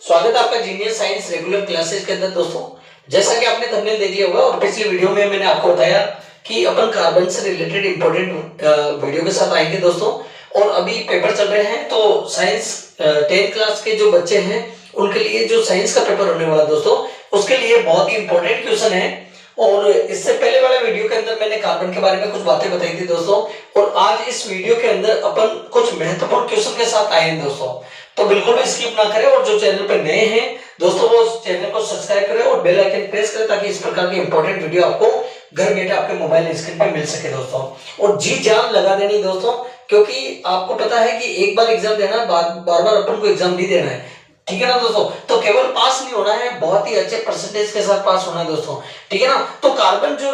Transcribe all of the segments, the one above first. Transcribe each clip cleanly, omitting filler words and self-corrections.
स्वागत है आपका जीनियस साइंस रेगुलर क्लासेस के अंदर दोस्तों। जैसा कि आपने थंबनेल देख लिया होगा और पिछली वीडियो में मैंने आपको बताया कि अपन कार्बन से रिलेटेड इंपॉर्टेंट वीडियो के साथ आएंगे दोस्तों। और अभी पेपर चल रहे हैं तो साइंस 10th क्लास के जो बच्चे हैं उनके लिए जो साइंस का पेपर होने वाला दोस्तों, उसके लिए बहुत ही इंपॉर्टेंट क्वेश्चन है। और इससे पहले वाले वीडियो के अंदर मैंने कार्बन के बारे में कुछ बातें बताई थी दोस्तों, और आज इस वीडियो के अंदर अपन कुछ महत्वपूर्ण क्वेश्चन के साथ आए हैं दोस्तों। तो बिल्कुल भी स्किप ना करें, और जो चैनल पर नए हैं दोस्तों वो चैनल को सब्सक्राइब करें और बेल आइकन प्रेस करें ताकि इस प्रकार की इंपॉर्टेंट वीडियो आपको घर बैठे आपके मोबाइल स्क्रीन पे मिल सके दोस्तों। और जी जान लगा देनी दोस्तों, क्योंकि आपको पता है कि एक बार एग्जाम देना, बार बार अपन को एग्जाम नहीं देना है, ठीक है ना दोस्तों। तो केवल पास नहीं होना है, बहुत ही अच्छे परसेंटेज के साथ पास होना है दोस्तों, ठीक है ना। तो कार्बन जो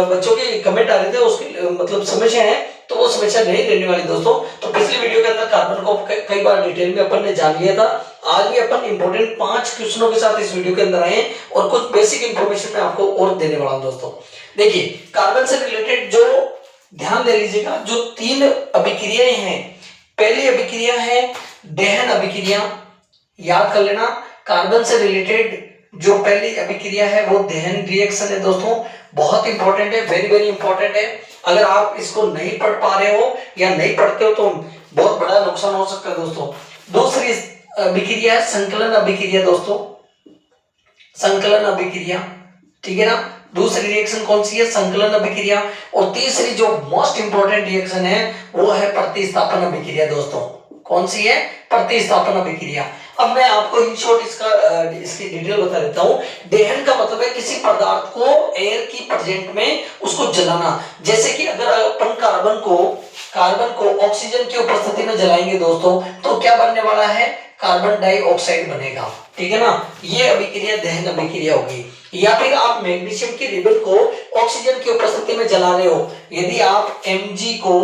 बच्चों के कमेंट आ रहे थे उसकी मतलब समस्या है, तो वो समस्या नहीं रहने वाली दोस्तों। तो पिछली वीडियो के अंदर कार्बन को कई बार डिटेल में अपन ने जान लिया था। आज भी अपन इंपॉर्टेंट 5 क्वेश्चनों के साथ इस वीडियो के अंदर आए और कुछ बेसिक इंफॉर्मेशन मैं आपको और देने वाला हूं दोस्तों। देखिए, कार्बन से रिलेटेड जो ध्यान दे लीजिएगा, जो 3 अभिक्रियाएं हैं। पहली अभिक्रिया है दहन अभिक्रिया, याद कर लेना। कार्बन से रिलेटेड जो पहली अभिक्रिया है वो दहन रिएक्शन है दोस्तों, बहुत इंपॉर्टेंट है, वेरी वेरी इंपॉर्टेंट है। अगर आप इसको नहीं पढ़ पा रहे हो या नहीं पढ़ते हो तो बहुत बड़ा नुकसान हो सकता है दोस्तों। दूसरी अभिक्रिया है संकलन अभिक्रिया दोस्तों, संकलन अभिक्रिया, ठीक है ना। दूसरी रिएक्शन कौन सी है? संकलन अभिक्रिया। और तीसरी जो मोस्ट इंपॉर्टेंट रिएक्शन है वो है प्रतिस्थापन अभिक्रिया दोस्तों। कौन सी है? प्रतिस्थापन अभिक्रिया। अब मैं आपको इन शॉर्ट इसकी डिटेल बता देता हूं। दहन का मतलब है किसी पदार्थ को एयर की प्रेजेंट में उसको जलाना। जैसे कि अगर अपन कार्बन को ऑक्सीजन की उपस्थिति में जलाएंगे दोस्तों, तो क्या बनने वाला है? कार्बन डाइऑक्साइड बनेगा, ठीक है ना। ये अभिक्रिया दहन अभिक्रिया होगी। या फिर आप मैग्नीशियम की रिबन को ऑक्सीजन की उपस्थिति में जला रहे हो, यदि आप Mg को,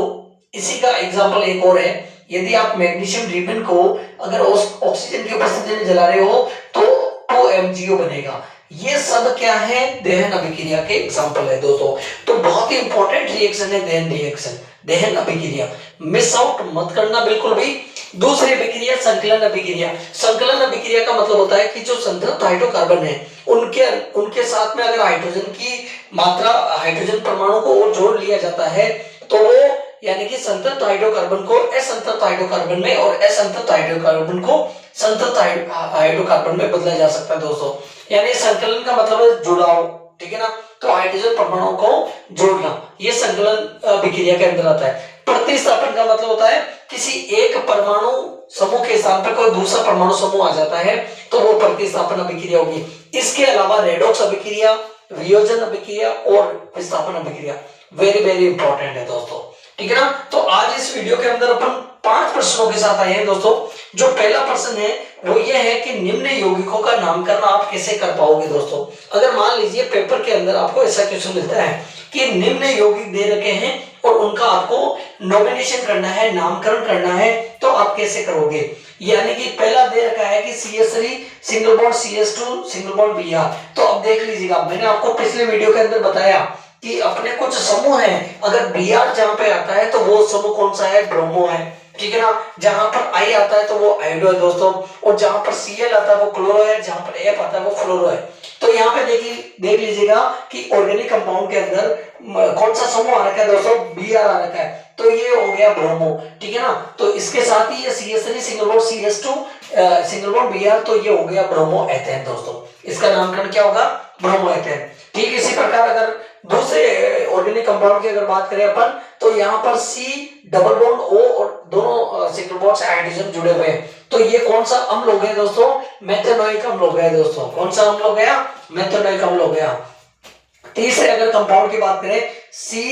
इसी का एग्जांपल एक और है, यदि आप मैग्नीशियम रिबन को अगर ऑक्सीजन की उपस्थिति में जला रहे हो तो 2MgO बनेगा। ये सब क्या है? दहन अभिक्रिया के एग्जांपल है दोस्तों। तो बहुत ही इंपॉर्टेंट रिएक्शन है दहन रिएक्शन, दहन अभिक्रिया, मिस आउट मत करना बिल्कुल भी। दूसरी अभिक्रिया संकलन अभिक्रिया। संकलन अभिक्रिया का मतलब होता है कि जो संतृप्त हाइड्रोकार्बन है उनके साथ में अगर हाइड्रोजन की मात्रा, हाइड्रोजन परमाणु को और जोड़ लिया जाता है तो वो यानी कि संतृप्त हाइड्रोकार्बन को असंतृप्त हाइड्रोकार्बन में और असंतृप्त हाइड्रोकार्बन को संतृप्त हाइड्रोकार्बन में बदला जा सकता है दोस्तों। यानी संकलन का मतलब है जुड़ाव, ठीक है ना। तो हाइड्रोजन परमाणु को जोड़ना, ये संकलन अभिक्रिया के अंदर आता है। प्रतिस्थापन का मतलब होता है किसी एक परमाणु समूह के स्थान पर कोई दूसरा परमाणु समूह आ जाता है तो वो प्रतिस्थापन अभिक्रिया होगी। इसके अलावा रेडॉक्स अभिक्रिया, वियोजन अभिक्रिया और विस्थापन अभिक्रिया वेरी वेरी इंपॉर्टेंट है दोस्तों, ठीक है ना। तो आज इस वीडियो के अंदर अपन 5 प्रश्नों के साथ आए हैं दोस्तों। जो पहला प्रश्न है वो ये है कि निम्न यौगिकों का नामकरण आप कैसे कर पाओगे दोस्तों। अगर मान लीजिए पेपर के अंदर आपको ऐसा क्वेश्चन मिलता है कि निम्न यौगिक दे रखे हैं और उनका आपको नॉमिनेशन करना है, नामकरण करना है, तो आप कैसे करोगे। यानी कि पहला दे रखा है कि CH3 single bond CH2 single bond Br। तो अब देख लीजिएगा, मैंने आपको पिछले वीडियो के अंदर बताया कि अपने कुछ समूह हैं, अगर Br जहां पे आता है तो वो समूह कौन सा है? ब्रोमो है, ठीक है ना। जहां पर I आता है तो वो आयोडो है दोस्तों, और जहां पर Cl आता है वो क्लोरो है, जहां पर F आता है वो फ्लोरो है। तो यहाँ पे देख लीजिएगा कि ऑर्गेनिक कंपाउंड के अंदर कौन सा समूह आ रखा है दोस्तों? Br आ रखा है, तो ये हो गया ब्रोमो, ठीक है ना। तो इसके साथ ही ये CH3 single bond CH2 single bond Br, तो ये हो गया ब्रोमो एथेन दोस्तों। इसका नामकरण क्या होगा? Bromo ethane. ठीक इसी प्रकार अगर दूसरे ऑर्गेनिक कंपाउंड की अगर बात करें अपन, तो यहाँ पर C डबल बॉन्ड O और दोनों सिंगल बॉन्ड से हाइड्रोजन जुड़े हुए हैं, तो ये कौन सा अम्ल हो गया दोस्तों? मेथनोइक अम्ल हो गया दोस्तों। कौन सा अम्ल हो गया? मेथनोइक अम्ल हो गया। तीसरे अगर कंपाउंड की बात करें, C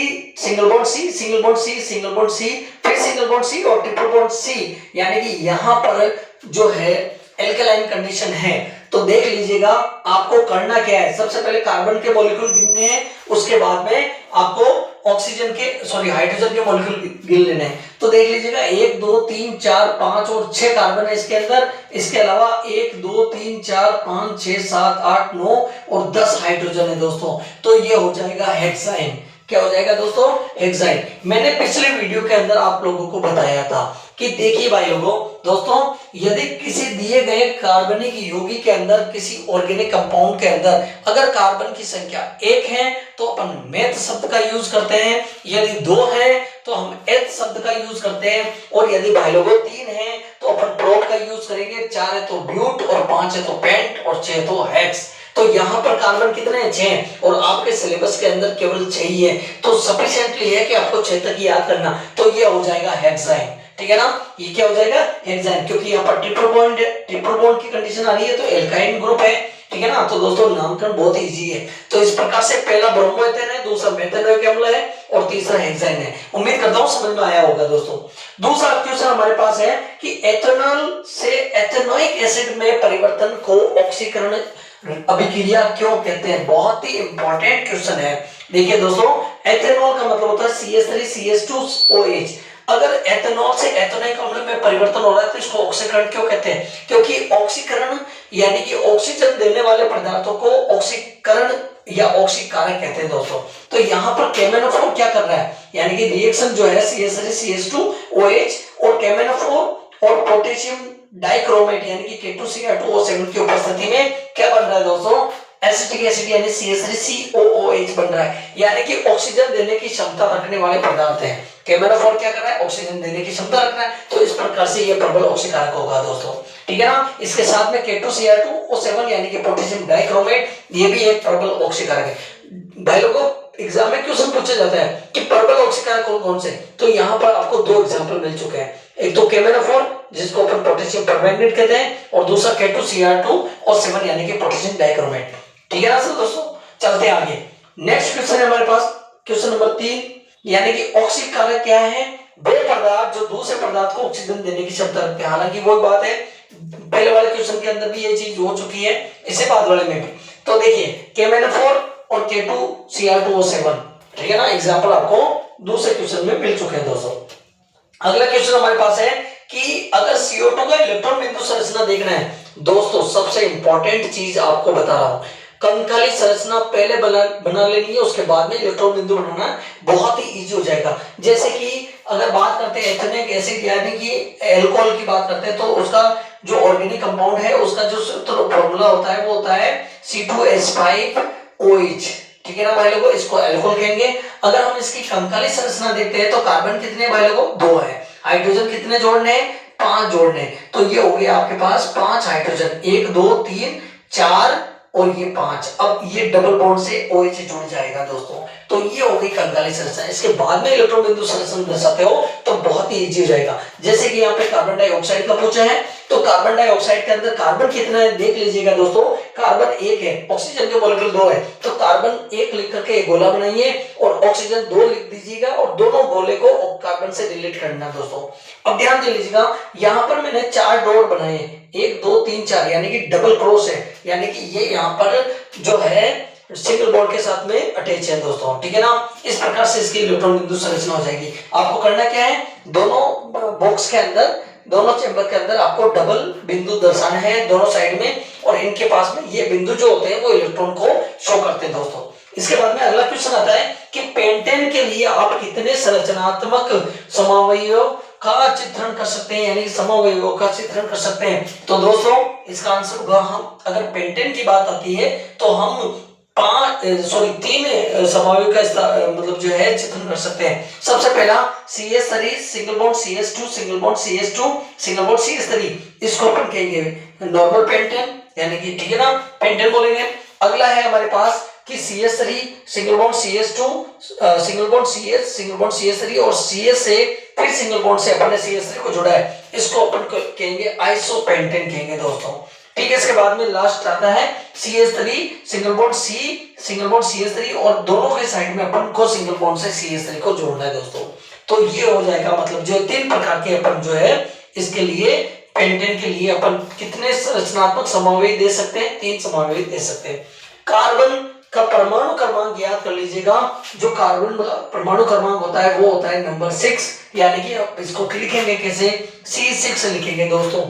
single bond C single bond C single bond C फिर सिंगल बॉन्ड C और ट्रिपल बॉन्ड C, यानी कि यहाँ पर जो है एल्केलाइन कंडीशन है। तो देख लीजिएगा आपको करना क्या है। सबसे पहले कार्बन के मॉलिक्यूल गिनने हैं, उसके बाद में आपको हाइड्रोजन के मॉलिक्यूल गिन लेने हैं। तो देख लीजिएगा 1 2 3 4 5 और 6 कार्बन है इसके अंदर। इसके अलावा 1 2 3 4 5 6 7 8 9 और 10 हाइड्रोजन है दोस्तों। तो ये हो जाएगा हेक्साइन। क्या हो जाएगा दोस्तों? हेक्साइन। मैंने पिछले वीडियो के अंदर आप लोगों को बताया था कि देखिए भाई लोगों, दोस्तों यदि किसी दिए गए कार्बनिक यौगिक के अंदर किसी ऑर्गेनिक कंपाउंड के अंदर अगर कार्बन की संख्या 1 है तो अपन मेथ शब्द का यूज करते हैं, यदि 2 है तो हम एथ शब्द का यूज करते हैं, और यदि भाई लोगों 3 है तो अपन प्रोप का यूज करेंगे, 4 है तो ब्यूट, और 5 है तो पेंट, और 6 तो हेक्स। तो यहाँ पर कार्बन कितने हैं? 6, और आपके सिलेबस के अंदर केवल 6 ही है, तो सफिशिएंटली है कि आपको 6 तक याद करना। तो ये हो जाएगा हेक्साइन, ठीक है ना, ये क्या हो जाएगा? हेक्साइन, क्योंकि यहाँ पर ट्रिपल बॉन्ड की कंडीशन आ रही है तो एल्काइन ग्रुप है, ठीक है ना। तो दोस्तों नामकरण बहुत इजी है। तो इस प्रकार से पहला ब्रोमोएथेन है, दूसरा मेथेनोइक अम्ल है, और तीसरा हेक्साइन है। उम्मीद करता हूं समझ में आया होगा दोस्तों। दूसरा क्वेश्चन हमारे पास है कि एथेनॉल से एथेनोइक एसिड में परिवर्तन को ऑक्सीकरण अभिक्रिया क्यों कहते हैं? बहुत ही इंपॉर्टेंट क्वेश्चन है। देखिए दोस्तों, एथेनॉल का मतलब होता है CH3CH2OH। अगर एथेनॉल से एथेनोइक अम्ल में परिवर्तन हो रहा है तो इसको ऑक्सीकरण क्यों कहते हैं? क्योंकि ऑक्सीकरण यानी कि ऑक्सीजन देने वाले पदार्थों को ऑक्सीकरण या ऑक्सीकारक कहते हैं दोस्तों। तो यहाँ पर केमेनोफोर क्या कर रहा है, यानी कि रिएक्शन जो है CH3CH2OH और केमेनोफोर और पोटेशियम डाइक्रोमेट यानी कि K2Cr2O7 की उपस्थिति में क्या बन रहा है दोस्तों? एसिटिक एसिड यानी CH3COOH बन रहा है, यानी कि ऑक्सीजन देने की क्षमता रखने वाले पदार्थ हैं। केमेनोफोर क्या कर रहा है? ऑक्सीजन देने की क्षमता रख रहा है, तो इस प्रकार से ये प्रबल ऑक्सीकारक होगा दोस्तों, ठीक है ना। इसके साथ में K2Cr2O7 यानी कि पोटेशियम डाइक्रोमेट, ये भी एक प्रबल ऑक्सीकारक है। भाई लोगों, एग्जाम में क्वेश्चन पूछा जाता है कि प्रबल ऑक्सीकारक कौन से, तो यहाँ पर आपको 2 एग्जांपल मिल चुके हैं। एक तो केमेनोफोर जिसको अपन पोटेशियम परमैंगनेट कहते हैं, और दूसरा K2Cr2O7 यानी कि पोटेशियम डाइक्रोमेट, ठीक है ना सर दोस्तों। चलते हैं आगे। नेक्स्ट क्वेश्चन है हमारे पास, क्वेश्चन नंबर 3, यानी कि ऑक्सीकारक क्या है? वे पदार्थ जो दूसरे पदार्थ को ऑक्सीजन देने की क्षमता रखते हैं। हालांकि वो बात है, पहले वाले क्वेश्चन के अंदर भी ये चीज हो चुकी है, इससे बाद वाले में भी। तो देखिए केमेनोफोर और K2Cr2O7, ठीक है ना, एग्जांपल आपको दूसरे क्वेश्चन में मिल चुके हैं दोस्तों। अगला क्वेश्चन हमारे पास है कि अगर CO2 का इलेक्ट्रॉन बिंदु संरचना देखना है दोस्तों, सबसे इंपॉर्टेंट चीज आपको बता रहा हूं, कंकाली संरचना पहले बना लेनी है, उसके बाद में इलेक्ट्रॉन बिंदु बनाना बहुत ही इजी हो जाएगा। जैसे कि अगर बात करते हैं एथेनिक एसिड यानी कि अल्कोहल की बात करते हैं, तो उसका जो ऑर्गेनिक कंपाउंड है उसका जो फॉर्मूला होता है वो होता है C2H5OH, ठीक है ना भाई लोगों, इसको अल्कोहल कहेंगे। अगर हम इसकी कंकाली संरचना देखते हैं तो कार्बन कितने भाई लोगों? 2 है। हाइड्रोजन कितने जोड़ने हैं? 5 जोड़ने। तो ये हो गया आपके पास 5 हाइड्रोजन, 1 2 3 4 और ये 5। अब ये डबल बॉन्ड से OH से जुड़ जाएगा दोस्तों। तो ये हो गई कंकाली संरचना। इसके बाद में इलेक्ट्रॉन बिंदु संरचना दर्शाते हो तो बहुत ही इजी हो जाएगा। जैसे कि यहाँ पे कार्बन डाइऑक्साइड का पूछा है, तो कार्बन डाइऑक्साइड के अंदर कार्बन कितना है देख लीजिएगा दोस्तों। कार्बन 1 है, ऑक्सीजन के मॉलिक्यूल 2 है, तो कार्बन 1 लिख करके एक गोला बनाइए और ऑक्सीजन 2 लिख दीजिएगा और दोनों गोले को कार्बन से रिलेट करना दोस्तों। अब ध्यान दे लीजिएगा, यहाँ पर मैंने 4 डॉट बनाए, 1 2 3 4 यानी कि डबल क्रॉस है, यानी कि ये यहाँ पर जो है सिंगल बॉन्ड के साथ में अटैच है दोस्तों, ठीक है ना। इस प्रकार से इसकी इलेक्ट्रॉन बिंदु संरचना हो जाएगी। आपको करना क्या है, दोनों बॉक्स के अंदर, दोनों चेंबर के अंदर आपको डबल बिंदु दर्शाना है दोनों साइड में, और इनके पास में ये बिंदु जो होते हैं वो इलेक्ट्रॉन को शो करते हैं दोस्तों। इसके बाद में अगला क्वेश्चन आता है कि पेंटेन के लिए आप कितने संरचनात्मक समावयवों का चित्रण कर सकते हैं, यानी समअवयवों का चित्रण कर सकते हैं। तो दोस्तों इसका आंसर होगा, हम अगर पेंटेन की बात आती है तो हम 3 समअवयव का मतलब जो है चित्रण कर सकते हैं। सबसे पहला CH3 single bond CH2 single bond CH2 single bond CH3, इसको अपन कहेंगे नॉर्मल पेंटेन, यानी कि ठीक है ना, पेंटेन बोलेंगे। अगला है हमारे पास कि CH3 single bond CH2 single bond CH single bond CH3 और CH से फिर सिंगल बॉन्ड से अपन ने CH3 को जोड़ा है, इसको अपन कहेंगे आइसोपेंटेन कहेंगे दोस्तों, ठीक है। इसके बाद में लास्ट आता है CH3 single bond C single bond CH3 और दोनों के साइड में अपन को सिंगल बॉन्ड से CH3 को जोड़ना है दोस्तों। तो ये हो जाएगा, मतलब जो 3 प्रकार के अपन जो है इसके लिए पेंटेन के लिए अपन कितने संरचनात्मक समअवयव दे सकते हैं, 3 समअवयव दे सकते हैं। कार्बन का परमाणु क्रमांक याद कर लीजिएगा, जो कार्बन परमाणु क्रमांक होता है वो होता है नंबर 6, यानी कि आप इसको लिखेंगे कैसे, C6 लिखेंगे दोस्तों।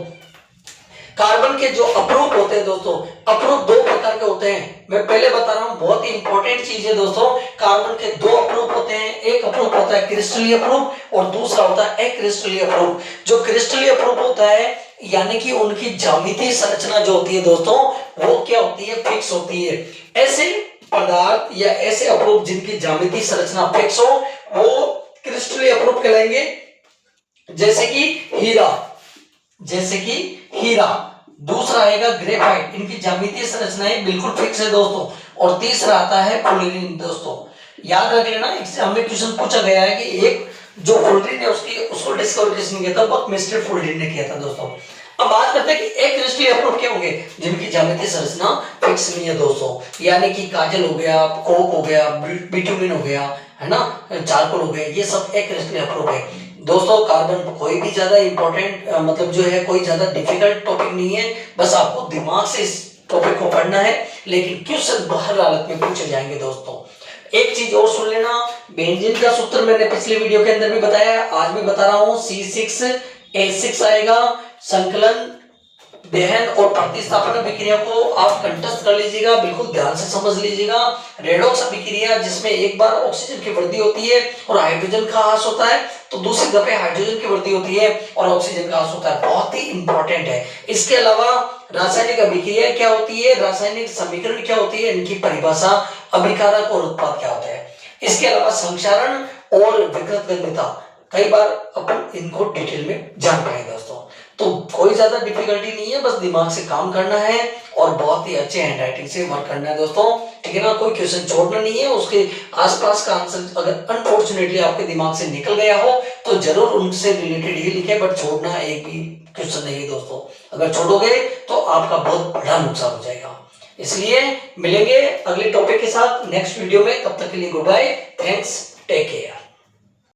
कार्बन के जो अपरूप होते हैं दोस्तों, अपरूप दो प्रकार के होते हैं। मैं पहले बता रहा हूं, बहुत ही इंपॉर्टेंट चीज है दोस्तों। कार्बन के दो अपरूप होते हैं, एक अपरूप होता है क्रिस्टलीय अपरूप और दूसरा होता है अक्रिस्टलीय अपरूप। जो क्रिस्टलीय अपरूप होता है यानी कि उनकी ज्यामितीय संरचना जो होती है दोस्तों, वो क्या होती है, फिक्स होती है। ऐसे पदार्थ या ऐसे अपरूप जिनकी ज्यामितीय संरचना फिक्स हो वो क्रिस्टलीय अपरूप कहलाएंगे। जैसे कि हीरा, जैसे कि हीरा। दूसरा आएगा ग्रेफाइट, इनकी ज्यामितीय संरचनाएं बिल्कुल फिक्स है दोस्तों। और तीसरा आता है फ्लोरीन दोस्तों। याद रख लेना, एग्जाम में क्वेश्चन पूछा गया है कि एक जो फ्लोरीन है उसको डिस्कवर किसने किया था, बकमिस्टर फ्लोरीन ने किया था दोस्तों। अब बात करते हैं कि एक क्रिस्टलीय अपरूप क्या होंगे, जिनकी ज्यामितीय संरचना फिक्स नहीं है दोस्तों। यानी कि काजल हो गया, कोक हो गया, बिटुमिन हो गया, है ना, चारकोल हो गया, ये सब एक क्रिस्टलीय अपरूप है दोस्तों। कार्बन कोई भी ज्यादा इंपॉर्टेंट मतलब जो है कोई ज्यादा डिफिकल्ट टॉपिक नहीं है, बस आपको दिमाग से इस टॉपिक को पढ़ना है। लेकिन क्वेश्चन हर हालत में पूछे जाएंगे दोस्तों। एक चीज और सुन लेना, बेंजीन का सूत्र मैंने पिछले वीडियो के अंदर भी बताया, आज भी बता रहा हूं, C6H6 आएगा। संकलन, दहन और प्रतिस्थापन अभिक्रिया को आप कंठस्थ कर लीजिएगा, बिल्कुल ध्यान से समझ लीजिएगा। रेडॉक्स अभिक्रिया जिसमें एक बार ऑक्सीजन की वृद्धि होती है और हाइड्रोजन का ह्रास होता है, तो दूसरी दफे हाइड्रोजन की वृद्धि होती है और ऑक्सीजन का ह्रास होता है, बहुत ही इंपॉर्टेंट है। इसके अलावा रासायनिक अभिक्रिया क्या होती है, रासायनिक समीकरण क्या होती है, इनकी परिभाषा, अभिकारक और उत्पाद क्या होता है। इसके अलावा संक्षारण और विकृतगंधिता, कई बार अपन इनको डिटेल में जान पाएंगे दोस्तों। तो कोई ज्यादा डिफिकल्टी नहीं है, बस दिमाग से काम करना है और बहुत ही अच्छे हैंडराइटिंग से वर्क करना है दोस्तों, ठीक है ना। कोई क्वेश्चन छोड़ना नहीं है, उसके आसपास का आंसर अगर अनफॉर्चुनेटली आपके दिमाग से निकल गया हो तो जरूर उनसे रिलेटेड ही लिखे, बट छोड़ना एक भी क्वेश्चन नहीं है दोस्तों। अगर छोड़ोगे तो आपका बहुत बड़ा नुकसान हो जाएगा। इसलिए मिलेंगे अगले टॉपिक के साथ नेक्स्ट वीडियो में, तब तक के लिए goodbye, thanks, take care.